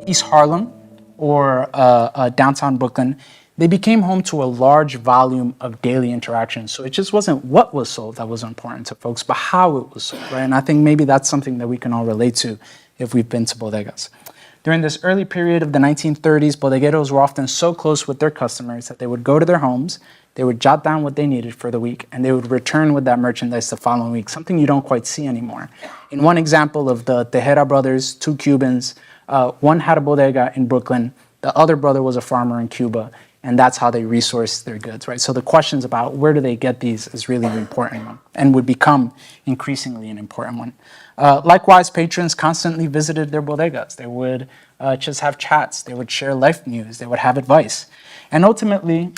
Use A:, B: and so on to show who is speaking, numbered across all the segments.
A: East Harlem or downtown Brooklyn, they became home to a large volume of daily interactions. So it just wasn't what was sold that was important to folks, but how it was sold, right? And I think maybe that's something that we can all relate to if we've been to bodegas. During this early period of the 1930s, bodegueros were often so close with their customers that they would go to their homes, they would jot down what they needed for the week, and they would return with that merchandise the following week, something you don't quite see anymore. In one example of the Tejera brothers, two Cubans, one had a bodega in Brooklyn, the other brother was a farmer in Cuba, and that's how they resourced their goods, right? So the questions about where do they get these is really an important one and would become increasingly an important one. Likewise, patrons constantly visited their bodegas. They would just have chats. They would share life news. They would have advice. And ultimately,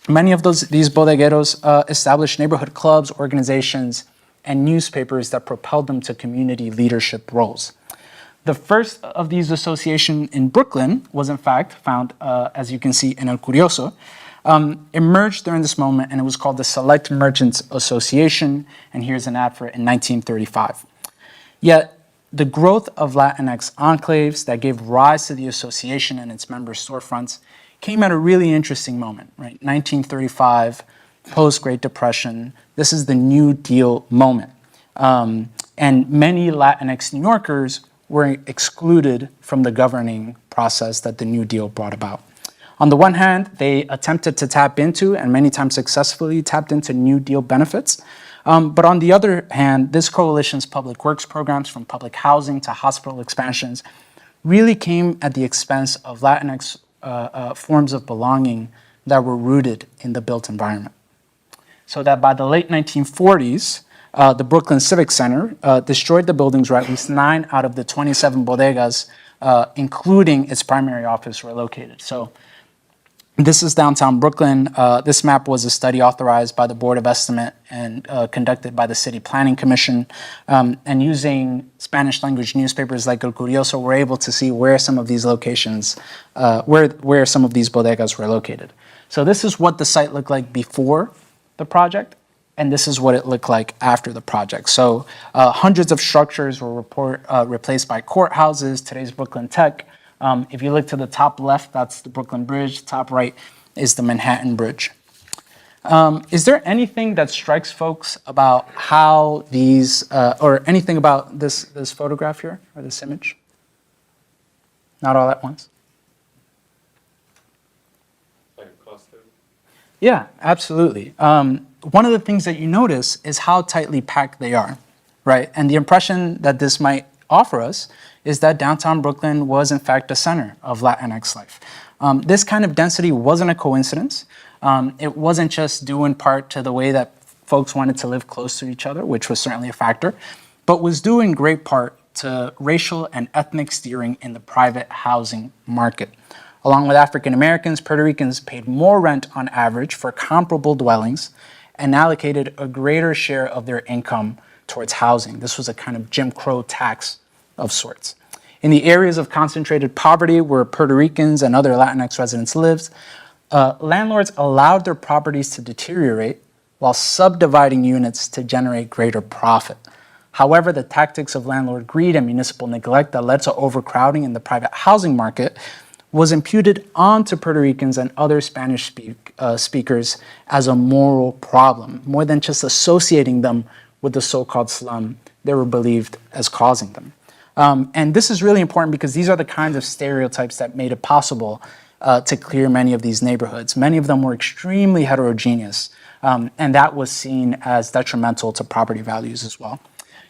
A: many of these bodegueros established neighborhood clubs, organizations, and newspapers that propelled them to community leadership roles. The first of these associations in Brooklyn was in fact found, as you can see in El Curioso, emerged during this moment, and it was called the Select Merchants Association, and here's an ad for it in 1935. Yet, the growth of Latinx enclaves that gave rise to the association and its member storefronts came at a really interesting moment, right? 1935, post-Great Depression, this is the New Deal moment. And many Latinx New Yorkers were excluded from the governing process that the New Deal brought about. On the one hand, they attempted to tap into, and many times successfully tapped into, New Deal benefits. But on the other hand, this coalition's public works programs, from public housing to hospital expansions, really came at the expense of Latinx forms of belonging that were rooted in the built environment. So that by the late 1940s, the Brooklyn Civic Center destroyed the buildings where at least 9 out of the 27 bodegas, including its primary office, were located. So this is downtown Brooklyn. This map was a study authorized by the Board of Estimate and conducted by the City Planning Commission. And using Spanish language newspapers like El Curioso, we're able to see where some of these locations, where some of these bodegas were located. So this is what the site looked like before the project, and this is what it looked like after the project. So hundreds of structures were replaced by courthouses, today's Brooklyn Tech. If you look to the top left, that's the Brooklyn Bridge. Top right is the Manhattan Bridge. Is there anything that strikes folks about how these, or anything about this photograph here, or this image? Not all at once?
B: Like a cluster?
A: Yeah, absolutely. One of the things that you notice is how tightly packed they are, right? And the impression that this might offer us is that downtown Brooklyn was in fact the center of Latinx life. This kind of density wasn't a coincidence. It wasn't just due in part to the way that folks wanted to live close to each other, which was certainly a factor, but was due in great part to racial and ethnic steering in the private housing market. Along with African Americans, Puerto Ricans paid more rent on average for comparable dwellings and allocated a greater share of their income towards housing. This was a kind of Jim Crow tax of sorts. In the areas of concentrated poverty where Puerto Ricans and other Latinx residents lived, landlords allowed their properties to deteriorate while subdividing units to generate greater profit. However, the tactics of landlord greed and municipal neglect that led to overcrowding in the private housing market was imputed onto Puerto Ricans and other Spanish speakers as a moral problem, more than just associating them with the so-called slum they were believed as causing them. And this is really important because these are the kinds of stereotypes that made it possible to clear many of these neighborhoods. Many of them were extremely heterogeneous, and that was seen as detrimental to property values as well.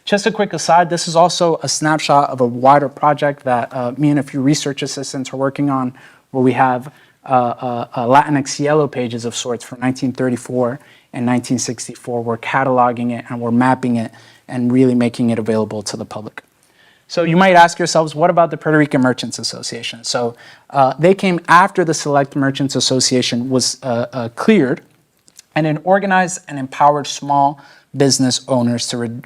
A: Just a quick aside, this is also a snapshot of a wider project that me and a few research assistants are working on, where we have Latinx yellow pages of sorts from 1934 and 1964. We're cataloging it and we're mapping it and really making it available to the public. So you might ask yourselves, what about the Puerto Rican Merchants Association? So they came after the Select Merchants Association was cleared, and it organized and empowered small business owners to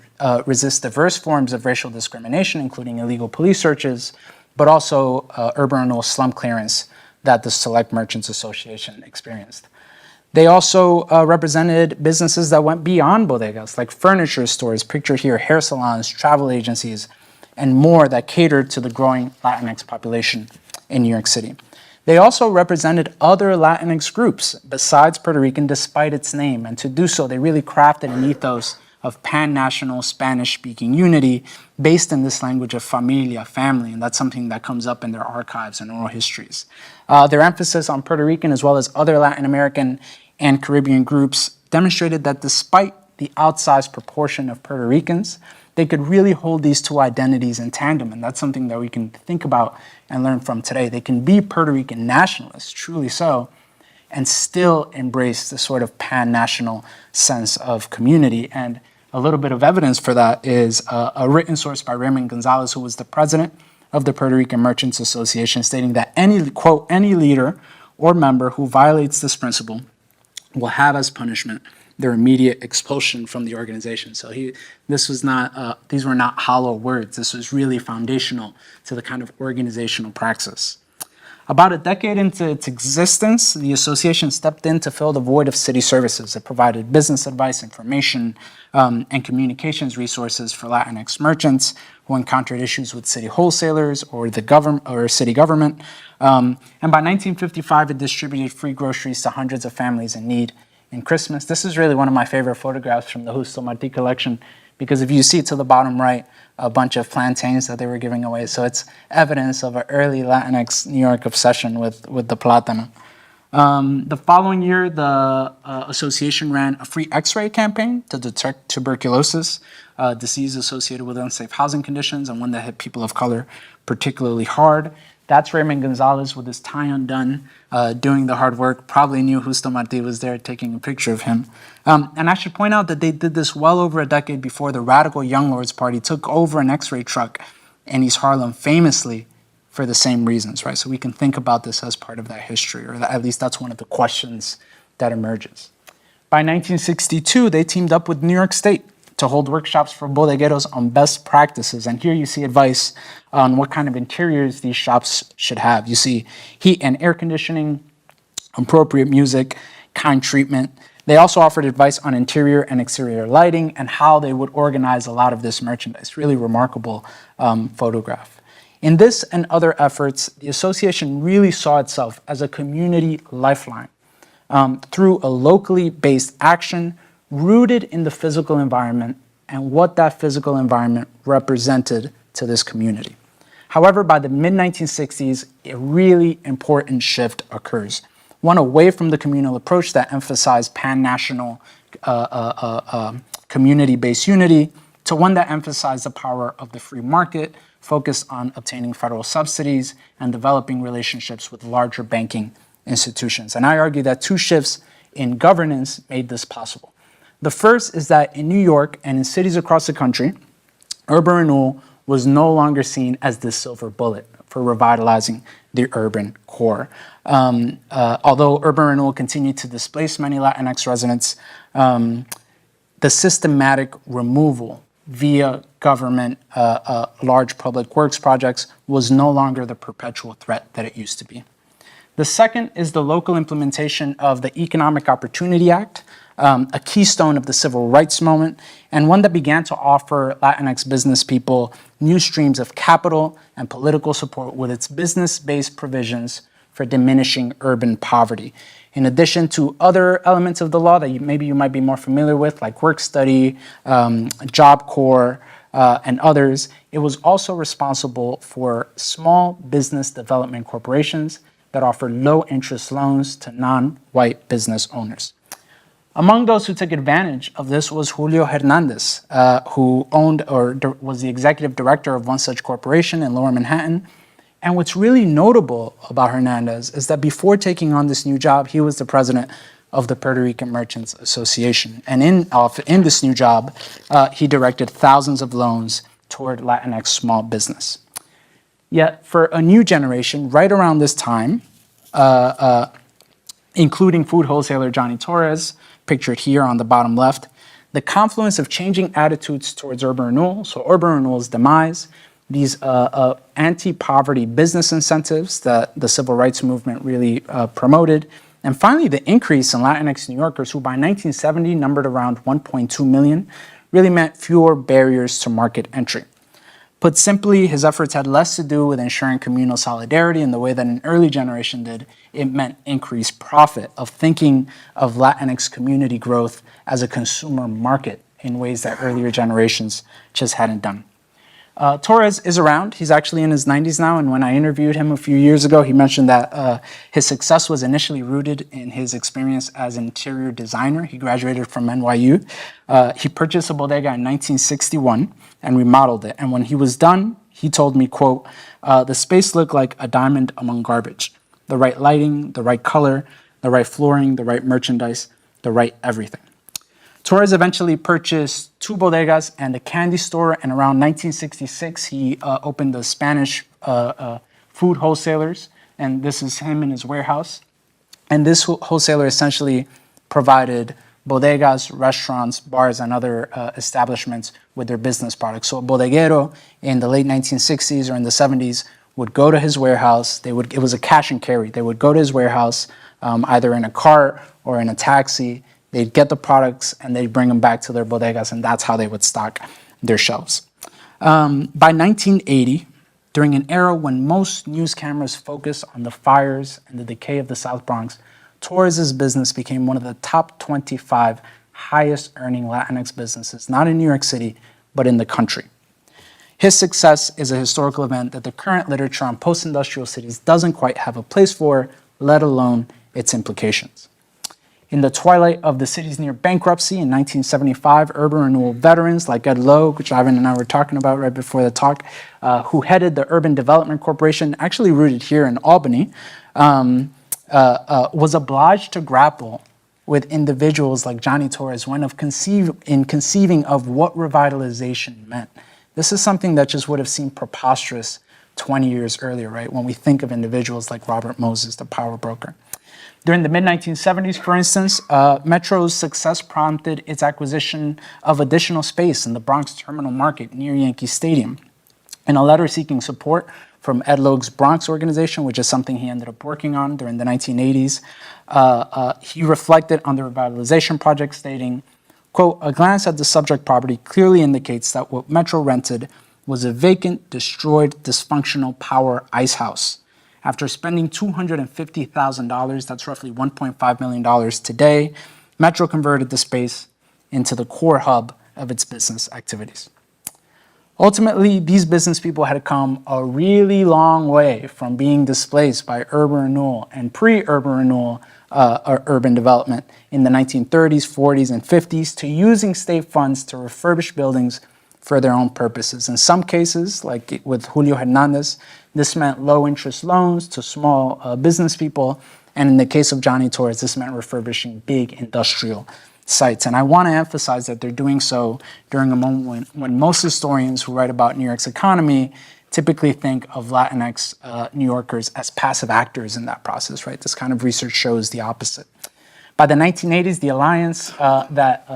A: resist diverse forms of racial discrimination, including illegal police searches, but also urban renewal slum clearance that the Select Merchants Association experienced. They also represented businesses that went beyond bodegas, like furniture stores, pictured here, hair salons, travel agencies, and more that catered to the growing Latinx population. in New York City. They also represented other Latinx groups besides Puerto Rican, despite its name. And to do so, they really crafted an ethos of pan-national Spanish-speaking unity based in this language of familia, family, and that's something that comes up in their archives and oral histories. Their emphasis on Puerto Rican as well as other Latin American and Caribbean groups demonstrated that despite the outsized proportion of Puerto Ricans, they could really hold these two identities in tandem, and that's something that we can think about and learn from today. They can be Puerto Rican nationalists, truly so, and still embrace the sort of pan-national sense of community. And a little bit of evidence for that is a written source by Raymond Gonzalez, who was the president of the Puerto Rican Merchants Association, stating that any, quote, any leader or member who violates this principle will have as punishment their immediate expulsion from the organization. So these were not hollow words. This was really foundational to the kind of organizational praxis. About a decade into its existence, the association stepped in to fill the void of city services. It provided business advice, information, and communications resources for Latinx merchants who encountered issues with city wholesalers or the government or city government. And by 1955, it distributed free groceries to hundreds of families in need in Christmas. This is really one of my favorite photographs from the Justo Martí collection, because if you see to the bottom right, a bunch of plantains that they were giving away. So it's evidence of an early Latinx New York obsession with the plátano. The following year, the association ran a free x-ray campaign to detect tuberculosis, a disease associated with unsafe housing conditions and one that hit people of color particularly hard. That's Raymond Gonzalez with his tie undone, doing the hard work. Probably knew Justo Martí was there taking a picture of him. And I should point out that they did this well over a decade before the Radical Young Lords Party took over an x-ray truck in East Harlem, famously for the same reasons, right? So we can think about this as part of that history, or at least that's one of the questions that emerges. By 1962, they teamed up with New York State to hold workshops for bodegueros on best practices. And here you see advice on what kind of interiors these shops should have. You see heat and air conditioning, appropriate music, kind treatment. They also offered advice on interior and exterior lighting and how they would organize a lot of this merchandise. Really remarkable photograph. In this and other efforts, the association really saw itself as a community lifeline through a locally based action rooted in the physical environment and what that physical environment represented to this community. However, by the mid-1960s, a really important shift occurs. One away from the communal approach that emphasized pan-national community-based unity to one that emphasized the power of the free market, focused on obtaining federal subsidies and developing relationships with larger banking institutions. And I argue that two shifts in governance made this possible. The first is that in New York and in cities across the country, urban renewal was no longer seen as the silver bullet for revitalizing the urban core. Although urban renewal continued to displace many Latinx residents, the systematic removal via government large public works projects was no longer the perpetual threat that it used to be. The second is the local implementation of the Economic Opportunity Act, a keystone of the civil rights movement, and one that began to offer Latinx business people new streams of capital and political support with its business-based provisions for diminishing urban poverty. In addition to other elements of the law that maybe you might be more familiar with, like work study, Job Corps, and others, it was also responsible for small business development corporations that offered low-interest loans to non-white business owners. Among those who took advantage of this was Julio Hernandez, who owned or was the executive director of one such corporation in Lower Manhattan. And what's really notable about Hernandez is that before taking on this new job, he was the president of the Puerto Rican Merchants Association. And in this new job, he directed thousands of loans toward Latinx small business. Yet for a new generation, right around this time, including food wholesaler Johnny Torres, pictured here on the bottom left, the confluence of changing attitudes towards urban renewal, so urban renewal's demise, these anti-poverty business incentives that the civil rights movement really promoted, and finally the increase in Latinx New Yorkers, who by 1970 numbered around 1.2 million, really meant fewer barriers to market entry. Put simply, his efforts had less to do with ensuring communal solidarity in the way that an early generation did. It meant increased profit, of thinking of Latinx community growth as a consumer market in ways that earlier generations just hadn't done. Torres is around. He's actually in his 90s now, and when I interviewed him a few years ago, he mentioned that his success was initially rooted in his experience as an interior designer. He graduated from NYU. He purchased a bodega in 1961 and remodeled it, and when he was done, he told me, quote, "The space looked like a diamond among garbage. The right lighting, the right color, the right flooring, the right merchandise, the right everything." Torres eventually purchased 2 bodegas and a candy store, and around 1966, he opened the Spanish food wholesalers, and this is him in his warehouse. And this wholesaler essentially provided bodegas, restaurants, bars, and other establishments with their business products. So a bodeguero in the late 1960s or in the 70s would go to his warehouse. It was a cash and carry. They would go to his warehouse, either in a cart or in a taxi. They'd get the products and they'd bring them back to their bodegas, and that's how they would stock their shelves. By 1980, during an era when most news cameras focused on the fires and the decay of the South Bronx, Torres's business became one of the top 25 highest earning Latinx businesses, not in New York City, but in the country. His success is a historical event that the current literature on post-industrial cities doesn't quite have a place for, let alone its implications. In the twilight of the city's near bankruptcy in 1975, urban renewal veterans like Ed Lowe, which Ivan and I were talking about right before the talk, who headed the Urban Development Corporation, actually rooted here in Albany, was obliged to grapple with individuals like Johnny Torres when conceiving of what revitalization meant. This is something that just would have seemed preposterous 20 years earlier, right? When we think of individuals like Robert Moses, the power broker. During the mid-1970s, for instance, Metro's success prompted its acquisition of additional space in the Bronx Terminal Market near Yankee Stadium. In a letter seeking support from Ed Logue's Bronx organization, which is something he ended up working on during the 1980s, he reflected on the revitalization project, stating, quote, "A glance at the subject property clearly indicates that what Metro rented was a vacant, destroyed, dysfunctional power ice house. After spending $250,000, that's roughly $1.5 million today, Metro converted the space into the core hub of its business activities." Ultimately, these business people had come a really long way from being displaced by urban renewal and pre-urban renewal urban development in the 1930s, 40s, and 50s to using state funds to refurbish buildings for their own purposes. In some cases, like with Julio Hernandez, this meant low-interest loans to small business people, and in the case of Johnny Torres, this meant refurbishing big industrial sites. And I want to emphasize that they're doing so during a moment when most historians who write about New York's economy typically think of Latinx New Yorkers as passive actors in that process, right? This kind of research shows the opposite. By the 1980s, the alliance that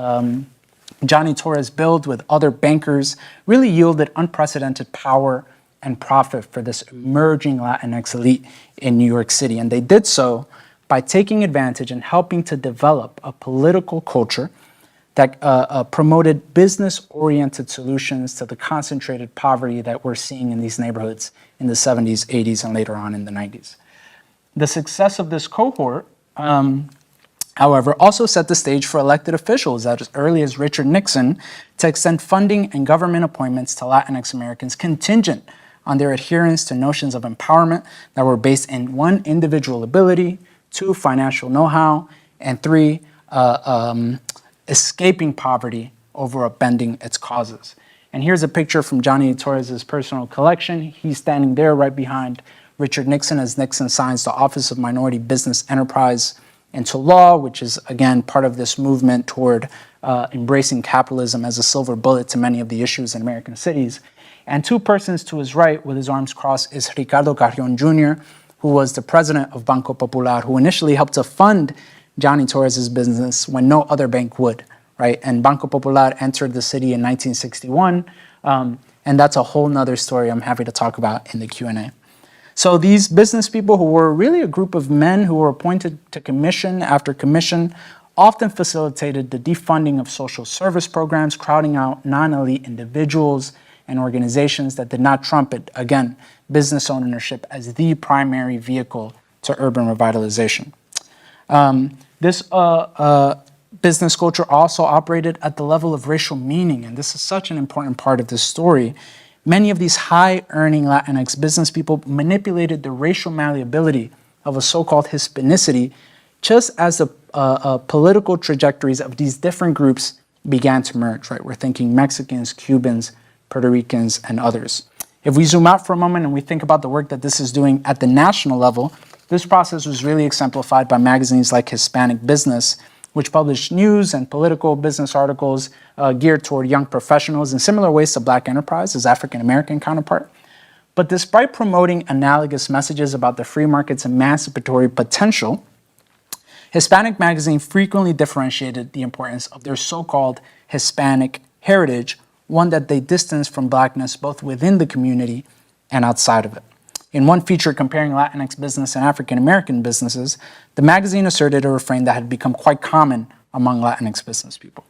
A: Johnny Torres built with other bankers really yielded unprecedented power and profit for this emerging Latinx elite in New York City. And they did so by taking advantage and helping to develop a political culture that promoted business-oriented solutions to the concentrated poverty that we're seeing in these neighborhoods in the 70s, 80s, and later on in the 90s. The success of this cohort, however, also set the stage for elected officials as early as Richard Nixon to extend funding and government appointments to Latinx Americans contingent on their adherence to notions of empowerment that were based in 1, individual ability, 2, financial know-how, and 3, escaping poverty over upending its causes. And here's a picture from Johnny Torres' personal collection. He's standing there right behind Richard Nixon as Nixon signs the Office of Minority Business Enterprise into law, which is, again, part of this movement toward embracing capitalism as a silver bullet to many of the issues in American cities. And 2 persons to his right with his arms crossed is Ricardo Carrion Jr., who was the president of Banco Popular, who initially helped to fund Johnny Torres' business when no other bank would, right? And Banco Popular entered the city in 1961, and that's a whole nother story I'm happy to talk about in the Q&A. So these business people, who were really a group of men who were appointed to commission after commission, often facilitated the defunding of social service programs, crowding out non-elite individuals, and organizations that did not trumpet, again, business ownership as the primary vehicle to urban revitalization. This business culture also operated at the level of racial meaning, and this is such an important part of this story. Many of these high-earning Latinx business people manipulated the racial malleability of a so-called Hispanicity just as the political trajectories of these different groups began to merge, right? We're thinking Mexicans, Cubans, Puerto Ricans, and others. If we zoom out for a moment and we think about the work that this is doing at the national level, this process was really exemplified by magazines like Hispanic Business, which published news and political business articles geared toward young professionals in similar ways to Black Enterprise, his African-American counterpart. But despite promoting analogous messages about the free market's emancipatory potential, Hispanic magazine frequently differentiated the importance of their so-called Hispanic heritage, one that they distanced from Blackness both within the community and outside of it. In one feature comparing Latinx business and African-American businesses, the magazine asserted a refrain that had become quite common among Latinx business people.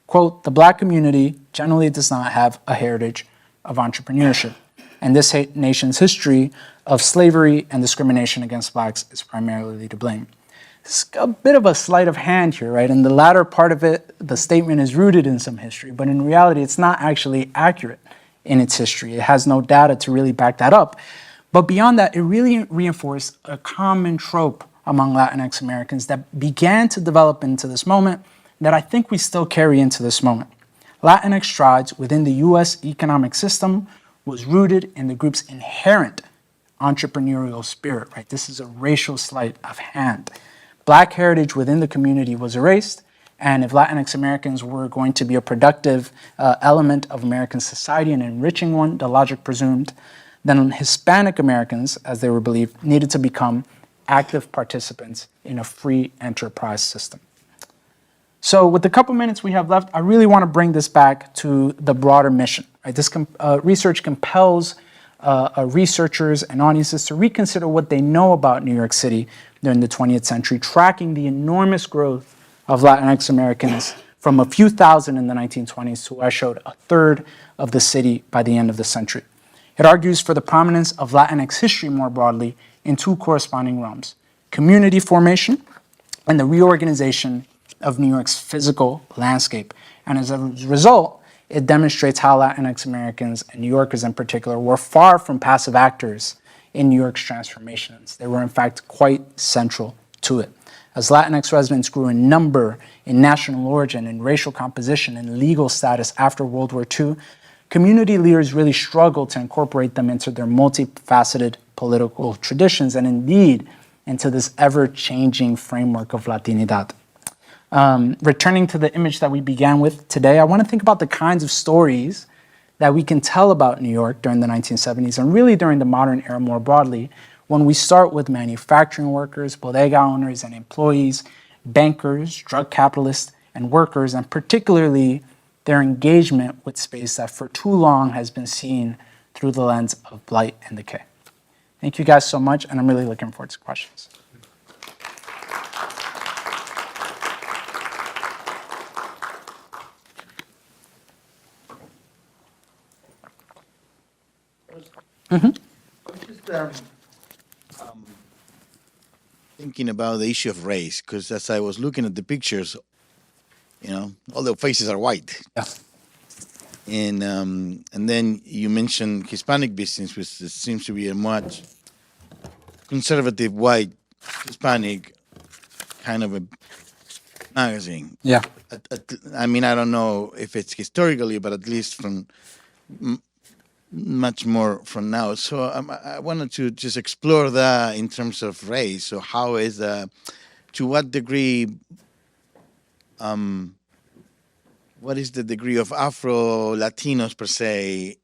A: Quote, "The Black community generally does not have a heritage of entrepreneurship, and this nation's history of slavery and discrimination against Blacks is primarily to blame." It's a bit of a sleight of hand here, right? In the latter part of it, the statement is rooted in some history, but in reality, it's not actually accurate in its history. It has no data to really back that up. But beyond that, it really reinforced a common trope among Latinx Americans that began to develop into this moment that I think we still carry into this moment. Latinx strides within the US economic system was rooted in the group's inherent entrepreneurial spirit, right? This is a racial sleight of hand. Black heritage within the community was erased, and if Latinx Americans were going to be a productive element of American society, an enriching one, the logic presumed, then Hispanic Americans, as they were believed, needed to become active participants in a free enterprise system. So with the couple minutes we have left, I really want to bring this back to the broader mission. Right? This research compels researchers and audiences to reconsider what they know about New York City during the 20th century, tracking the enormous growth of Latinx Americans from a few thousand in the 1920s to, I showed, a third of the city by the end of the century. It argues for the prominence of Latinx history more broadly in two corresponding realms: community formation and the reorganization of New York's physical landscape. And as a result, it demonstrates how Latinx Americans and New Yorkers in particular were far from passive actors in New York's transformations. They were in fact quite central to it. As Latinx residents grew in number, in national origin, in racial composition, and legal status after World War II, community leaders really struggled to incorporate them into their multifaceted political traditions and indeed into this ever-changing framework of Latinidad. Returning to the image that we began with today, I want to think about the kinds of stories that we can tell about New York during the 1970s and really during the modern era more broadly, when we start with manufacturing workers, bodega owners and employees, bankers, drug capitalists, and workers, and particularly their engagement with space that for too long has been seen through the lens of blight and decay. Thank you guys so much, and I'm really looking forward to questions.
C: Thinking about the issue of race, because as I was looking at the pictures, all the faces are white.
A: Yeah.
C: And then you mentioned Hispanic business, which seems to be a much conservative, white, Hispanic kind of a magazine.
A: Yeah.
C: I mean, I don't know if it's historically, but at least from much more from now. So I wanted to just explore that in terms of race. So how is, to what degree, what is the degree of Afro-Latinos per se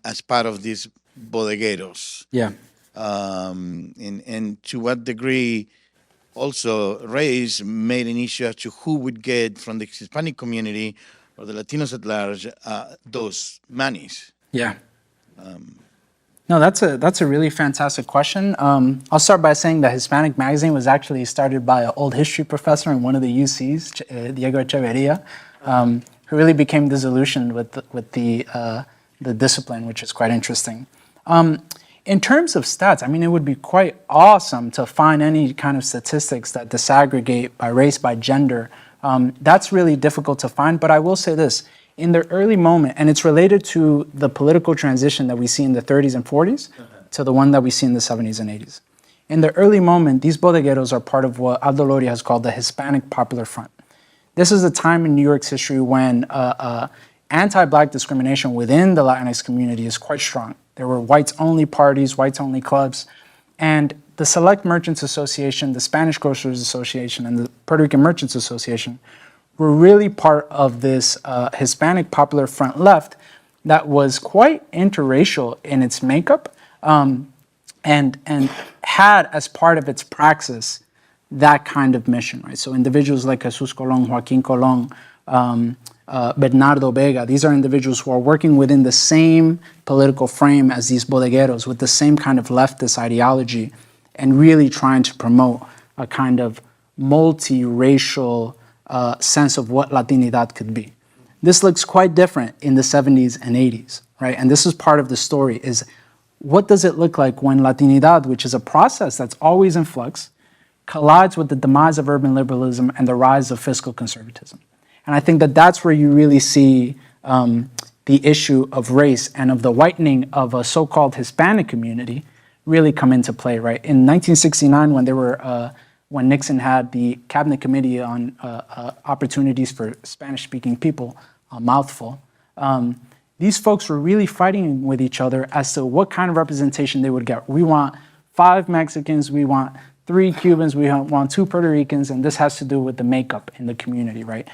C: as part of these bodegueros?
A: Yeah.
C: And to what degree also race made an issue as to who would get from the Hispanic community or the Latinos at large those monies?
A: Yeah. No, that's a really fantastic question. I'll start by saying that Hispanic Magazine was actually started by an old history professor in one of the UCs, Diego Echeverria, who really became disillusioned with the the discipline, which is quite interesting. In terms of stats, I mean, it would be quite awesome to find any kind of statistics that disaggregate by race, by gender. That's really difficult to find, but I will say this. In the early moment, and it's related to the political transition that we see in the 30s and 40s to the one that we see in the 70s and 80s. In the early moment, these bodegueros are part of what Aldo Lori has called the Hispanic Popular Front. This is a time in New York's history when anti-Black discrimination within the Latinx community is quite strong. There were whites-only parties, whites-only clubs, and the Select Merchants Association, the Spanish Grocers Association, and the Puerto Rican Merchants Association were really part of this Hispanic Popular Front left that was quite interracial in its makeup and had as part of its praxis that kind of mission, right? So individuals like Jesus Colón, Joaquin Colón, Bernardo Vega, these are individuals who are working within the same political frame as these bodegueros with the same kind of leftist ideology and really trying to promote a kind of multiracial sense of what Latinidad could be. This looks quite different in the 70s and 80s, right? And this is part of the story, is what does it look like when Latinidad, which is a process that's always in flux, collides with the demise of urban liberalism and the rise of fiscal conservatism? And I think that that's where you really see the issue of race and of the whitening of a so-called Hispanic community really come into play, right? In 1969, when Nixon had the Cabinet Committee on Opportunities for Spanish-Speaking People, a mouthful, these folks were really fighting with each other as to what kind of representation they would get. We want 5 Mexicans, we want 3 Cubans, we want 2 Puerto Ricans, and this has to do with the makeup in the community, right?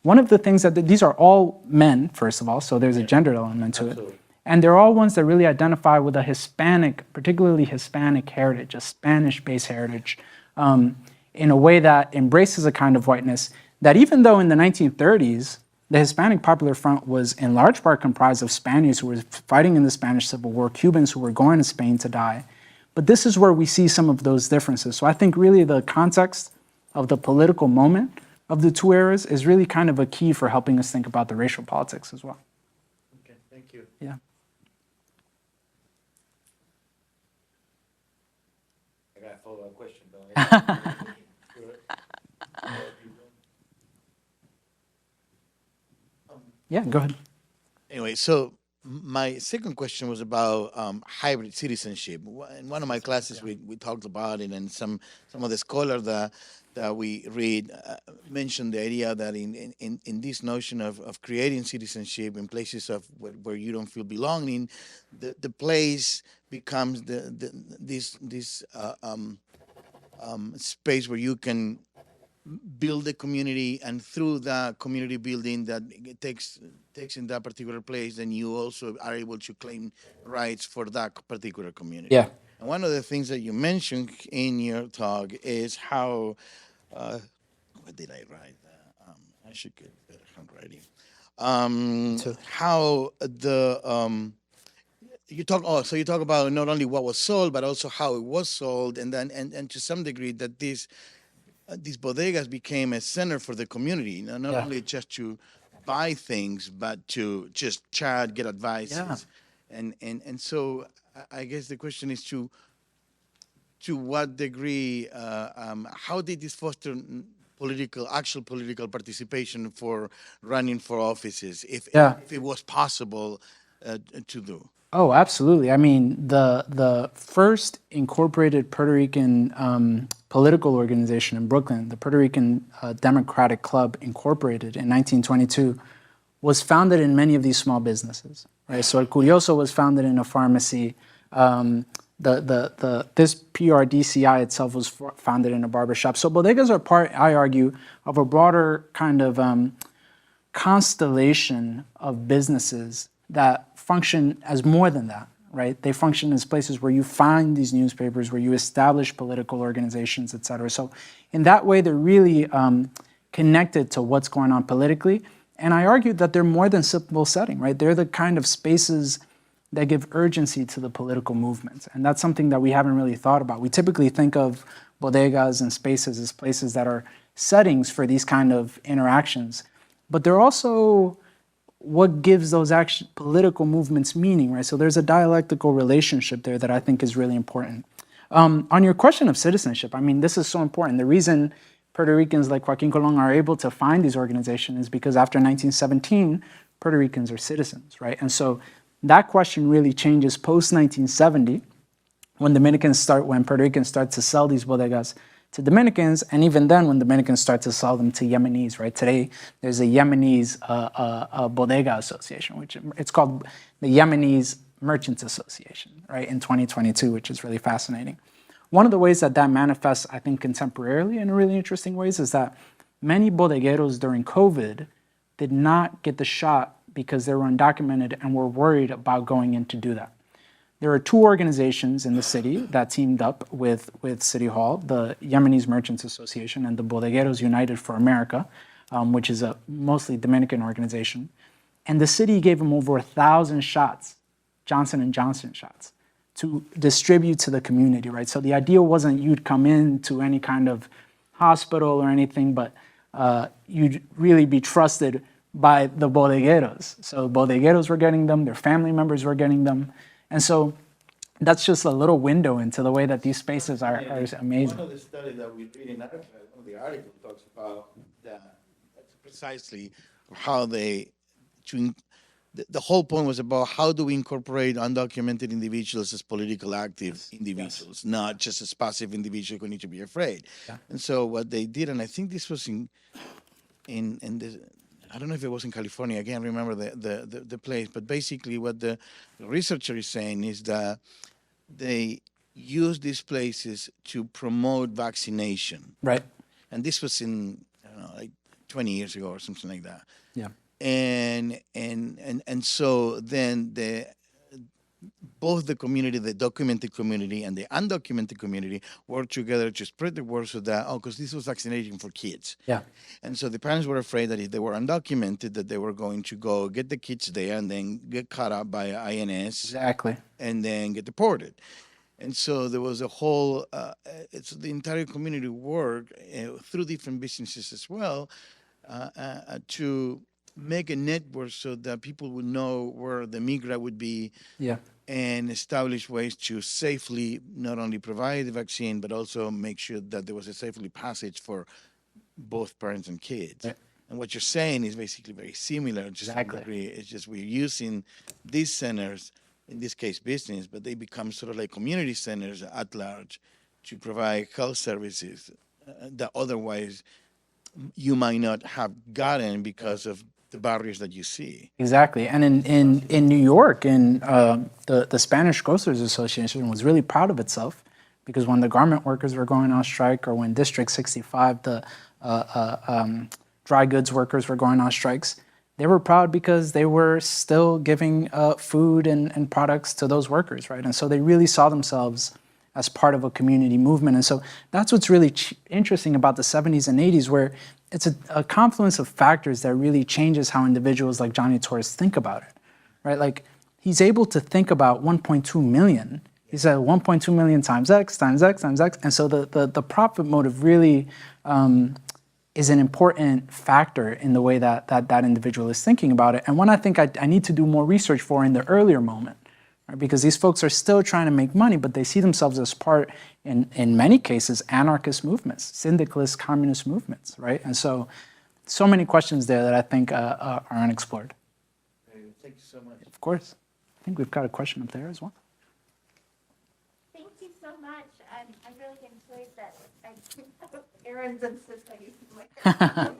A: One of the things that these are all men, first of all, so there's a gender element to it. And they're all ones that really identify with a Hispanic, particularly Hispanic heritage, a Spanish-based heritage, in a way that embraces a kind of whiteness that even though in the 1930s, the Hispanic Popular Front was in large part comprised of Spaniards who were fighting in the Spanish Civil War, Cubans who were going to Spain to die. But this is where we see some of those differences. So I think really the context of the political moment of the two eras is really kind of a key for helping us think about the racial politics as well.
C: Okay, thank you.
A: Yeah.
B: I got a follow-up question, though.
A: Yeah, go ahead.
C: Anyway, so my second question was about hybrid citizenship. In one of my classes, we talked about it, and some of the scholars that we read mentioned the idea that in this notion of creating citizenship in places of where you don't feel belonging, the place becomes this space where you can build a community, and through that community building that it takes in that particular place, then you also are able to claim rights for that particular community.
A: Yeah.
C: And one of the things that you mentioned in your talk is how, what did I write? I should get better handwriting. How the you talk about not only what was sold, but also how it was sold, and then and to some degree that these bodegas became a center for the community, not only just to buy things, but to just chat, get advice.
A: Yeah.
C: And so I guess the question is to what degree, how did this foster actual political participation for running for offices, if it was possible to do?
A: Oh, absolutely. I mean, the first incorporated Puerto Rican political organization in Brooklyn, the Puerto Rican Democratic Club Incorporated in 1922, was founded in many of these small businesses, right? So El Curioso was founded in a pharmacy. This PRDCI itself was founded in a barbershop. So bodegas are part, I argue, of a broader kind of constellation of businesses that function as more than that, right? They function as places where you find these newspapers, where you establish political organizations, et cetera. So in that way, they're really connected to what's going on politically. And I argue that they're more than simple setting, right? They're the kind of spaces that give urgency to the political movement. And that's something that we haven't really thought about. We typically think of bodegas and spaces as places that are settings for these kind of interactions, but they're also what gives those political movements meaning, right? So there's a dialectical relationship there that I think is really important. On your question of citizenship, I mean, this is so important. The reason Puerto Ricans like Joaquin Colon are able to find these organizations is because after 1917, Puerto Ricans are citizens, right? And so that question really changes post-1970 when Puerto Ricans start to sell these bodegas to Dominicans, and even then when Dominicans start to sell them to Yemenis, right? Today, there's a Yemenis Bodega Association, which it's called the Yemenis Merchants Association, right, in 2022, which is really fascinating. One of the ways that that manifests, I think, contemporarily in really interesting ways is that many bodegueros during COVID did not get the shot because they were undocumented and were worried about going in to do that. There are two organizations in the city that teamed up with City Hall, the Yemenis Merchants Association and the Bodegueros United for America, which is a mostly Dominican organization. And the city gave them over 1,000 shots, Johnson & Johnson shots, to distribute to the community, right? So the idea wasn't you'd come into any kind of hospital or anything, but you'd really be trusted by the bodegueros. So bodegueros were getting them, their family members were getting them. And so that's just a little window into the way that these spaces are amazing.
C: One of the studies that we read in one of the articles talks about that precisely how the whole point was about how do we incorporate undocumented individuals as political active individuals, not just as passive individuals who need to be afraid. Yeah. And so what they did, and I think this was in the, I don't know if it was in California, I can't remember the place, but basically what the researcher is saying is that they use these places to promote vaccination.
A: Right.
C: And this was in, I don't know, like 20 years ago or something like that.
A: Yeah.
C: And so then both the community, the documented community and the undocumented community work together to spread the word so that, because this was vaccination for kids.
A: Yeah.
C: And so the parents were afraid that if they were undocumented, that they were going to go get the kids there and then get caught up by INS.
A: Exactly.
C: And then get deported. And so there was a whole, it's the entire community worked through different businesses as well to make a network so that people would know where the migra would be. Yeah. And establish ways to safely not only provide the vaccine, but also make sure that there was a safely passage for both parents and kids. Yeah. And what you're saying is basically very similar. Just exactly. It's just we're using these centers, in this case business, but they become sort of like community centers at large to provide health services that otherwise you might not have gotten because of the barriers that you see. Exactly. And in New York, the Spanish Grocers Association was really proud of itself because when the garment workers were going on strike, or when District 65, the dry goods workers were going on strikes, they were proud because they were still giving food and products to those workers, right? And so they really saw themselves as part of a community movement. And so that's what's really interesting about the 70s and 80s, where it's a confluence of factors that really changes how individuals like Johnny Torres think about it, right? Like, he's able to think about 1.2 million. He said 1.2 million times X, times X, times X. And so the profit motive really is an important factor in the way that individual is thinking about it. And one I think I need to do more research for in the earlier moment, right? Because these folks are still trying to make money, but they see themselves as part, in many cases, anarchist movements, syndicalist, communist movements, right? And so many questions there that I think are unexplored. Thank you so much. Of course. I think we've got a question up there as well.
D: Thank you so much. I really enjoyed that. Errands and stuff.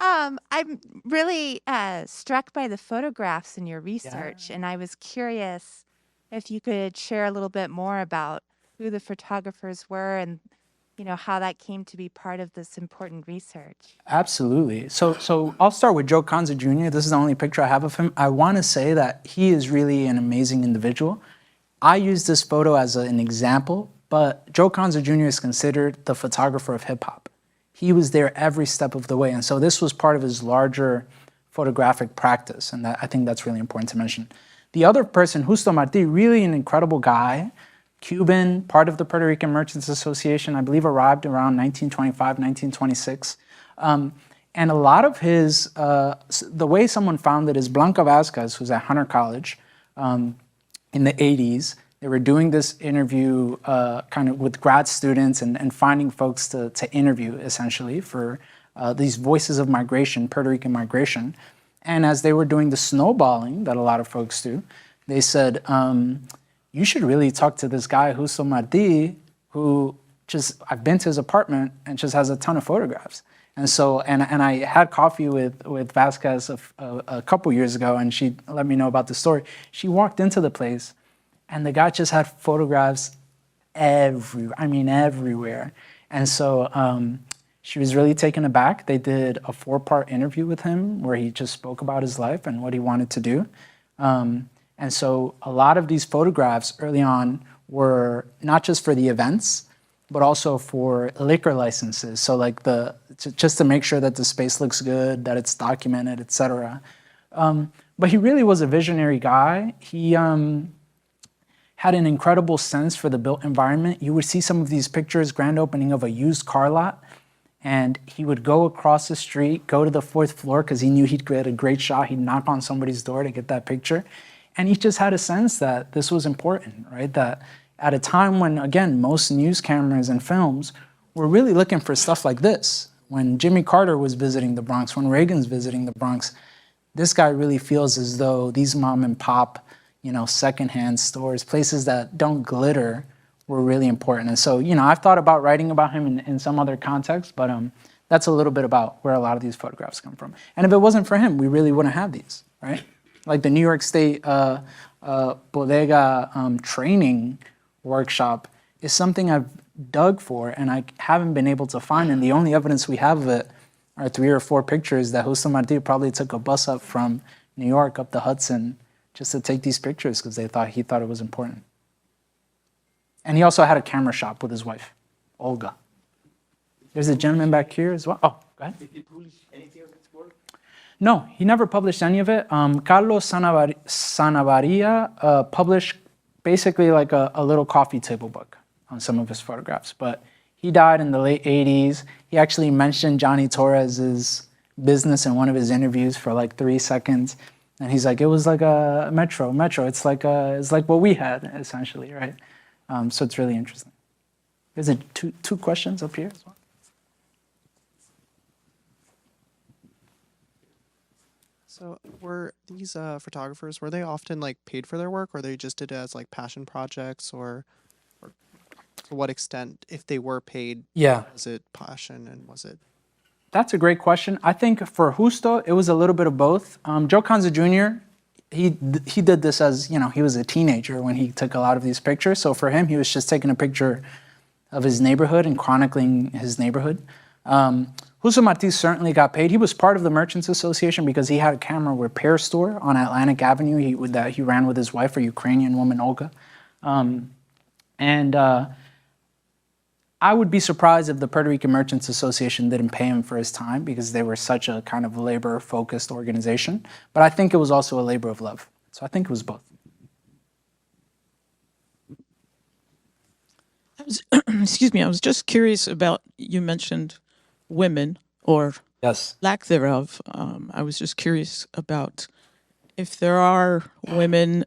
D: I'm really struck by the photographs in your research, and I was curious if you could share a little bit more about who the photographers were and, you know, how that came to be part of this important research.
A: Absolutely. So I'll start with Joe Conza Jr. This is the only picture I have of him. I want to say that he is really an amazing individual. I use this photo as an example, but Joe Conza Jr. is considered the photographer of hip hop. He was there every step of the way. And so this was part of his larger photographic practice. And I think that's really important to mention. The other person, Justo Marti, really an incredible guy, Cuban, part of the Puerto Rican Merchants Association, I believe arrived around 1925, 1926. And a lot of his, the way someone found it is Blanca Vasquez, who's at Hunter College in the 80s. They were doing this interview kind of with grad students and finding folks to interview, essentially, for these voices of migration, Puerto Rican migration. And as they were doing the snowballing that a lot of folks do, they said, you should really talk to this guy, Justo Martí, who just, I've been to his apartment and just has a ton of photographs. And so, and I had coffee with Vasquez a couple years ago, and she let me know about the story. She walked into the place, and the guy just had photographs everywhere. And so she was really taken aback. They did a 4-part interview with him where he just spoke about his life and what he wanted to do. And so a lot of these photographs early on were not just for the events, but also for liquor licenses. So like just to make sure that the space looks good, that it's documented, et cetera. But he really was a visionary guy. He had an incredible sense for the built environment. You would see some of these pictures, grand opening of a used car lot, and he would go across the street, go to the 4th floor, because he knew he'd get a great shot. He'd knock on somebody's door to get that picture. And he just had a sense that this was important, right? That at a time when, again, most news cameras and films were really looking for stuff like this. When Jimmy Carter was visiting the Bronx, when Reagan's visiting the Bronx, this guy really feels as though these mom and pop, secondhand stores, places that don't glitter, were really important. And so, I've thought about writing about him in some other context, but that's a little bit about where a lot of these photographs come from. And if it wasn't for him, we really wouldn't have these, right? Like the New York State Bodega training workshop is something I've dug for, and I haven't been able to find. And the only evidence we have of it are 3 or 4 pictures that Justo Martí probably took a bus up from New York up the Hudson just to take these pictures because he thought it was important. And he also had a camera shop with his wife, Olga. There's a gentleman back here as well. Oh, go ahead.
B: Did he publish anything of his work?
A: No, he never published any of it. Carlos Sanavaria published basically like a little coffee table book on some of his photographs. But he died in the late 80s. He actually mentioned Johnny Torres's business in one of his interviews for like 3 seconds. And he's like, it was like a metro. It's like what we had, essentially, right? So it's really interesting. There's two questions up here as well.
E: So were these photographers, were they often like paid for their work, or they just did it as like passion projects, or to what extent, if they were paid, was it passion and was it?
A: That's a great question. I think for Justo, it was a little bit of both. Joe Conza Jr., he did this as, he was a teenager when he took a lot of these pictures. So for him, he was just taking a picture of his neighborhood and chronicling his neighborhood. Justo Martí certainly got paid. He was part of the Merchants Association because he had a camera repair store on Atlantic Avenue that he ran with his wife, a Ukrainian woman, Olga. I would be surprised if the Puerto Rican Merchants Association didn't pay him for his time because they were such a kind of labor-focused organization. But I think it was also a labor of love. So I think it was both.
F: Excuse me, I was just curious about, you mentioned women or
A: Yes.
F: lack thereof. I was just curious about if there are women,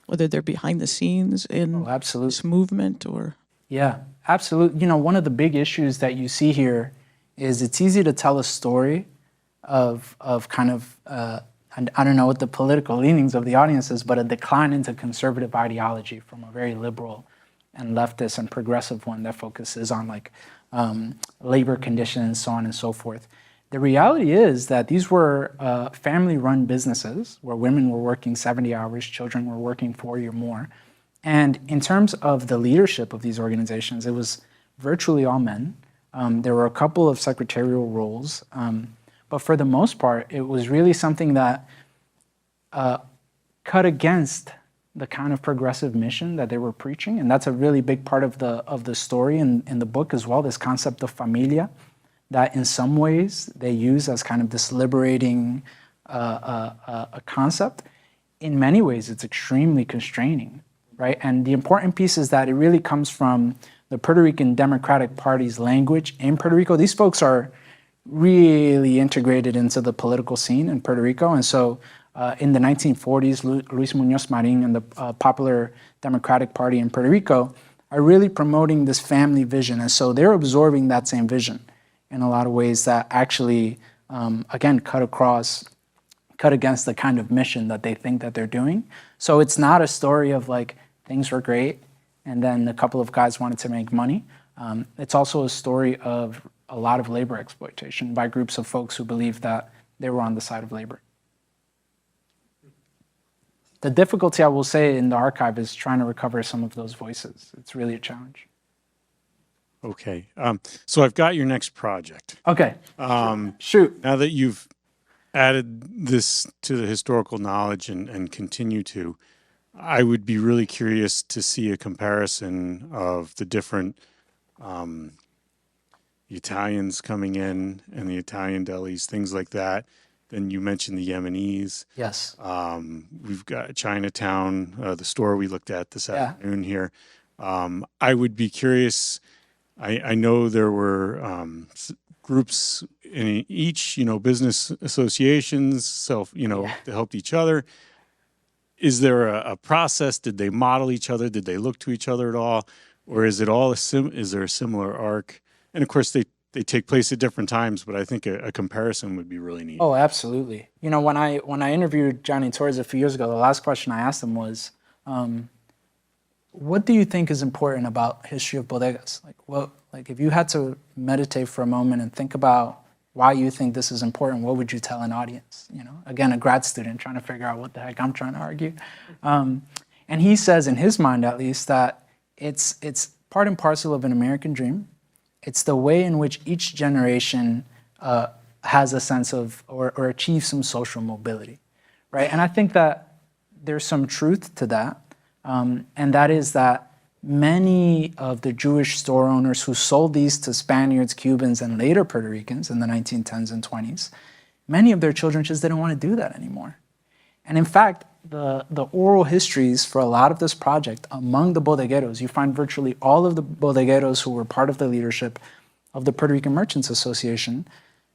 F: whether they're behind the scenes in
A: absolutely.
F: this movement or...
A: Yeah, absolutely. One of the big issues that you see here is it's easy to tell a story of kind of, and I don't know what the political leanings of the audience is, but a decline into conservative ideology from a very liberal and leftist and progressive one that focuses on like labor conditions, so on and so forth. The reality is that these were family-run businesses where women were working 70 hours, children were working 40 or more. And in terms of the leadership of these organizations, it was virtually all men. There were a couple of secretarial roles, but for the most part, it was really something that cut against the kind of progressive mission that they were preaching, and that's a really big part of the story in the book as well. This concept of familia, that in some ways they use as kind of this liberating a concept. In many ways, it's extremely constraining. Right? And the important piece is that it really comes from the Puerto Rican Democratic Party's language in Puerto Rico. These folks are really integrated into the political scene in Puerto Rico. And so in the 1940s, Luis Muñoz Marin and the Popular Democratic Party in Puerto Rico are really promoting this family vision. And so they're absorbing that same vision in a lot of ways that actually, again, cut against the kind of mission that they think that they're doing. So it's not a story of like things were great and then a couple of guys wanted to make money. It's also a story of a lot of labor exploitation by groups of folks who believed that they were on the side of labor. The difficulty, I will say, in the archive is trying to recover some of those voices. It's really a challenge.
G: Okay. So I've got your next project.
A: Okay. Shoot.
G: Now that you've added this to the historical knowledge and continue to, I would be really curious to see a comparison of the different Italians coming in and the Italian delis, things like that. Then you mentioned the Yemenis.
A: Yes.
G: We've got Chinatown, the store we looked at this afternoon here. I would be curious. I know there were groups in each, business associations, that helped each other. Is there a process? Did they model each other? Did they look to each other at all? Or is it all is there a similar arc? And of course, they take place at different times, but I think a comparison would be really neat.
A: Oh, absolutely. When I interviewed Johnny Torres a few years ago, the last question I asked him was, what do you think is important about history of bodegas? Like if you had to meditate for a moment and think about why you think this is important, what would you tell an audience? Again, a grad student trying to figure out what the heck I'm trying to argue. And he says, in his mind at least, that it's part and parcel of an American dream. It's the way in which each generation has a sense of or achieves some social mobility, right? And I think that there's some truth to that, and that is that many of the Jewish store owners who sold these to Spaniards, Cubans, and later Puerto Ricans in the 1910s and 20s, many of their children just didn't want to do that anymore. And in fact, the oral histories for a lot of this project among the bodegueros, you find virtually all of the bodegueros who were part of the leadership of the Puerto Rican Merchants Association,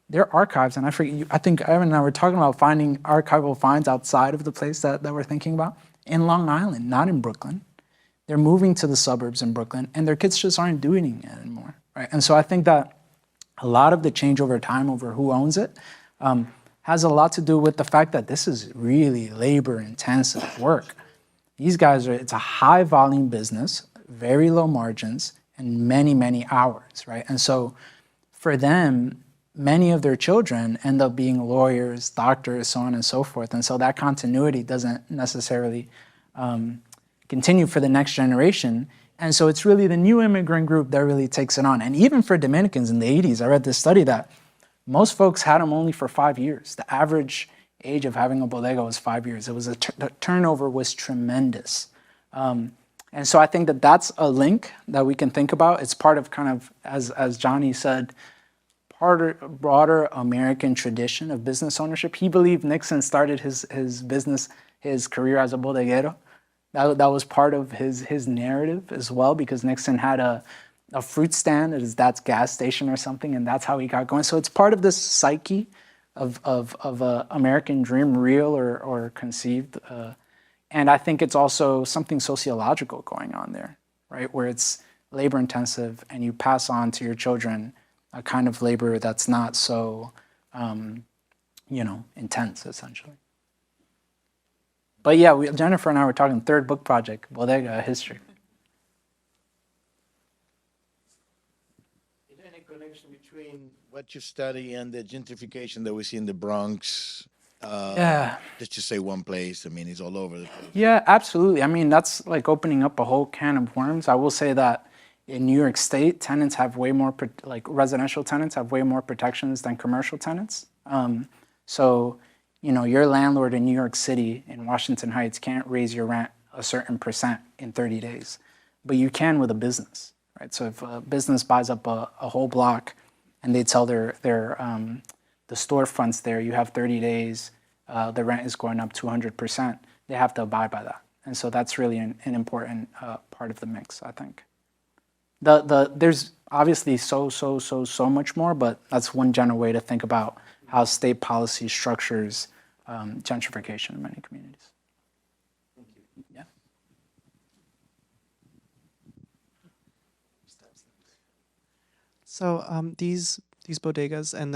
A: their archives, and I think Evan and I were talking about finding archival finds outside of the place that we're thinking about, in Long Island, not in Brooklyn. They're moving to the suburbs in Brooklyn, and their kids just aren't doing it anymore, right? And so I think that a lot of the change over time over who owns it has a lot to do with the fact that this is really labor-intensive work. These guys it's a high-volume business, very low margins, and many, many hours, right? And so for them, many of their children end up being lawyers, doctors, so on and so forth. And so that continuity doesn't necessarily continue for the next generation. And so it's really the new immigrant group that really takes it on. And even for Dominicans in the 80s, I read this study that most folks had them only for 5 years. The average age of having a bodega was 5 years. It was the turnover was tremendous. And so I think that that's a link that we can think about. It's part of kind of, as Johnny said, broader American tradition of business ownership. He believed Nixon started his business, his career as a bodeguero. That was part of his narrative as well, because Nixon had a fruit stand at his dad's gas station or something, and that's how he got going. So it's part of this psyche of a American dream, real or conceived. And I think it's also something sociological going on there, right? Where it's labor intensive and you pass on to your children a kind of labor that's not so, intense, essentially. But yeah, Jennifer and I were talking third book project, Bodega History.
C: Is there any connection between what you study and the gentrification that we see in the Bronx? Let's just say one place. I mean, it's all over the place.
A: Yeah, absolutely. I mean, that's like opening up a whole can of worms. I will say that in New York State, tenants have way more, residential tenants have way more protections than commercial tenants. So, your landlord in New York City, in Washington Heights, can't raise your rent a certain percent in 30 days, but you can with a business, right? So if a business buys up a whole block and they tell the storefronts there, you have 30 days, the rent is going up 200%, they have to abide by that. And so that's really an important part of the mix, I think. There's Obviously, so much more, but that's one general way to think about how state policy structures gentrification in many communities. Yeah.
E: So these bodegas and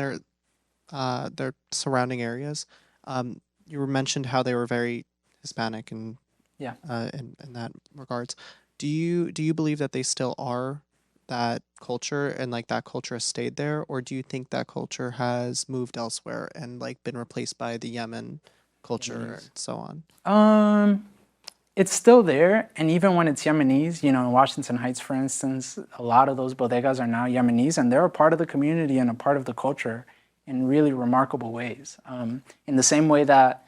E: their surrounding areas, you were mentioned how they were very Hispanic and
A: Yeah.
E: in that regards. Do you believe that they still are that culture and like that culture has stayed there, or do you think that culture has moved elsewhere and like been replaced by the Yemen culture and so on?
A: It's still there, and even when it's Yemenis, in Washington Heights, for instance, a lot of those bodegas are now Yemenis, and they're a part of the community and a part of the culture in really remarkable ways. In the same way that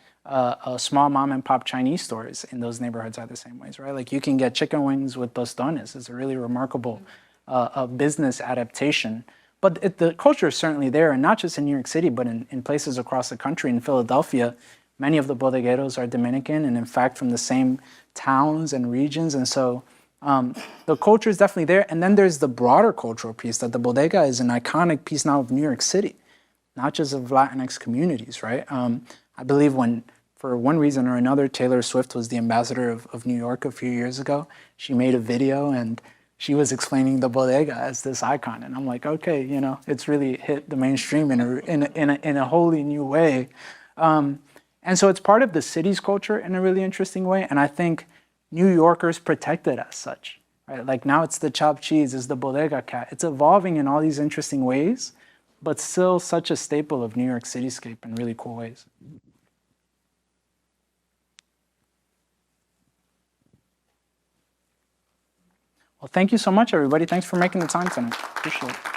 A: small mom and pop Chinese stores in those neighborhoods are the same ways, right? Like you can get chicken wings with tostones. It's a really remarkable business adaptation. But the culture is certainly there, and not just in New York City, but in places across the country. In Philadelphia, many of the bodegueros are Dominican, and in fact from the same towns and regions. And so the culture is definitely there. And then there's the broader cultural piece that the bodega is an iconic piece now of New York City, not just of Latinx communities, right? I believe when, for one reason or another, Taylor Swift was the ambassador of New York a few years ago, she made a video and she was explaining the bodega as this icon. And I'm like, okay, it's really hit the mainstream in a wholly new way. And so it's part of the city's culture in a really interesting way. And I think New Yorkers protect it as such, right? Like now it's the chopped cheese, it's the bodega cat. It's evolving in all these interesting ways, but still such a staple of New York cityscape in really cool ways. Well, thank you so much, everybody. Thanks for making the time tonight. Appreciate it.